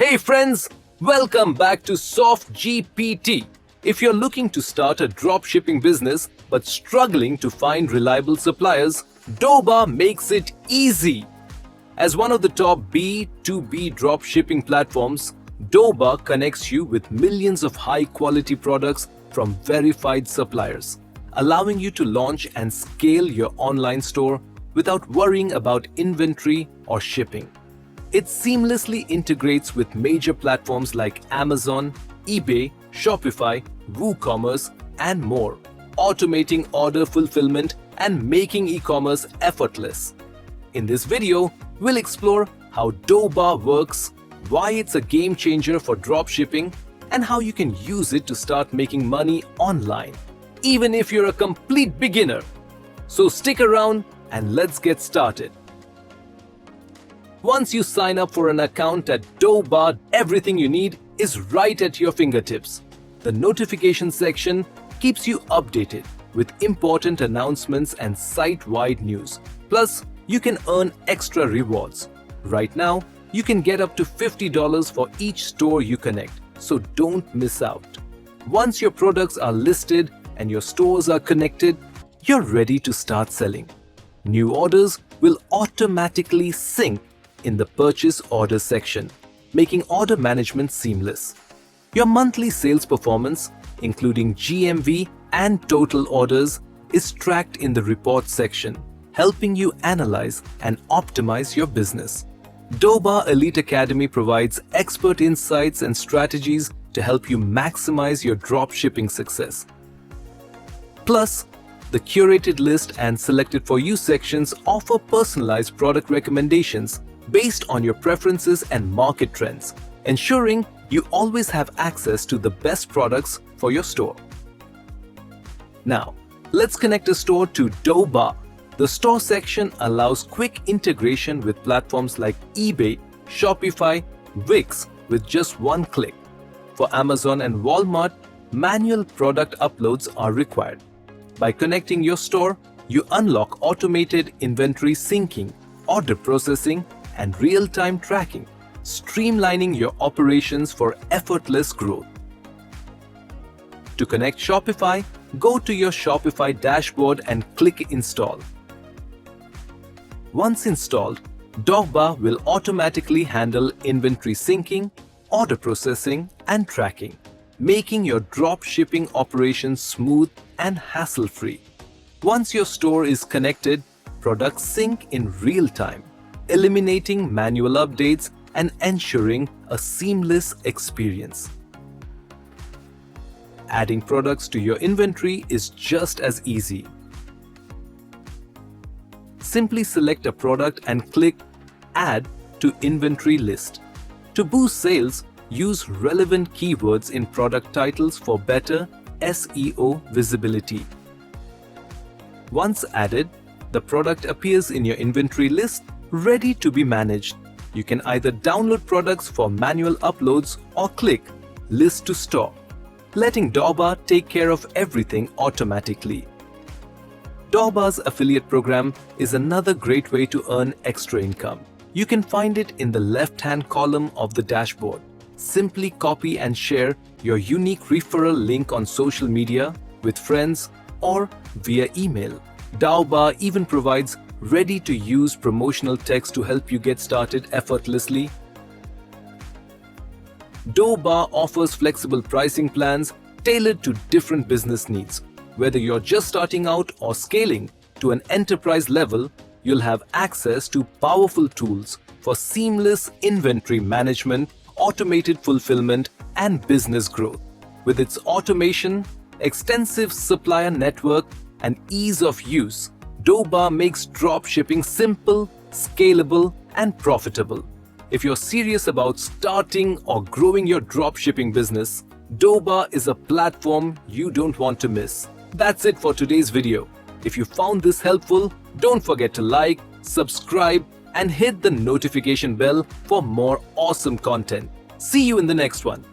Hey friends, welcome back to SoftGPT. If you're looking to start a dropshipping business but struggling to find reliable suppliers, Doba makes it easy. As one of the top B2B dropshipping platforms, Doba connects you with millions of high-quality products from verified suppliers, allowing you to launch and scale your online store without worrying about inventory or shipping. It seamlessly integrates with major platforms like Amazon, eBay, Shopify, WooCommerce, and more, automating order fulfillment and making e-commerce effortless. In this video, we'll explore how Doba works, why it's a game changer for dropshipping, and how you can use it to start making money online, even if you're a complete beginner. So stick around and let's get started. Once you sign up for an account at Doba, everything you need is right at your fingertips. The notification section keeps you updated with important announcements and site-wide news. Plus, you can earn extra rewards. Right now, you can get up to $50 for each store you connect, so don't miss out. Once your products are listed and your stores are connected, you're ready to start selling. New orders will automatically sync in the purchase order section, making order management seamless. Your monthly sales performance, including GMV and total orders, is tracked in the report section, helping you analyze and optimize your business. Doba Elite Academy provides expert insights and strategies to help you maximize your dropshipping success. Plus, the curated list and selected for you sections offer personalized product recommendations based on your preferences and market trends, ensuring you always have access to the best products for your store. Now, let's connect a store to Doba. The store section allows quick integration with platforms like eBay, Shopify, Wix with just one click. For Amazon and Walmart, manual product uploads are required. By connecting your store, you unlock automated inventory syncing, order processing, and real-time tracking, streamlining your operations for effortless growth. To connect Shopify, go to your Shopify dashboard and click Install. Once installed, Doba will automatically handle inventory syncing, order processing, and tracking, making your dropshipping operations smooth and hassle-free. Once your store is connected, products sync in real time, eliminating manual updates and ensuring a seamless experience. Adding products to your inventory is just as easy. Simply select a product and click Add to Inventory List. To boost sales, use relevant keywords in product titles for better SEO visibility. Once added, the product appears in your inventory list, ready to be managed. You can either download products for manual uploads or click List to Store, letting Doba take care of everything automatically. Doba's affiliate program is another great way to earn extra income. You can find it in the left-hand column of the dashboard. Simply copy and share your unique referral link on social media, with friends, or via email. Doba even provides ready-to-use promotional text to help you get started effortlessly. Doba offers flexible pricing plans tailored to different business needs. Whether you're just starting out or scaling to an enterprise level, you'll have access to powerful tools for seamless inventory management, automated fulfillment, and business growth. With its automation, extensive supplier network, and ease of use, Doba makes dropshipping simple, scalable, and profitable. If you're serious about starting or growing your dropshipping business, Doba is a platform you don't want to miss. That's it for today's video. If you found this helpful, don't forget to like, subscribe, and hit the notification bell for more awesome content. See you in the next one.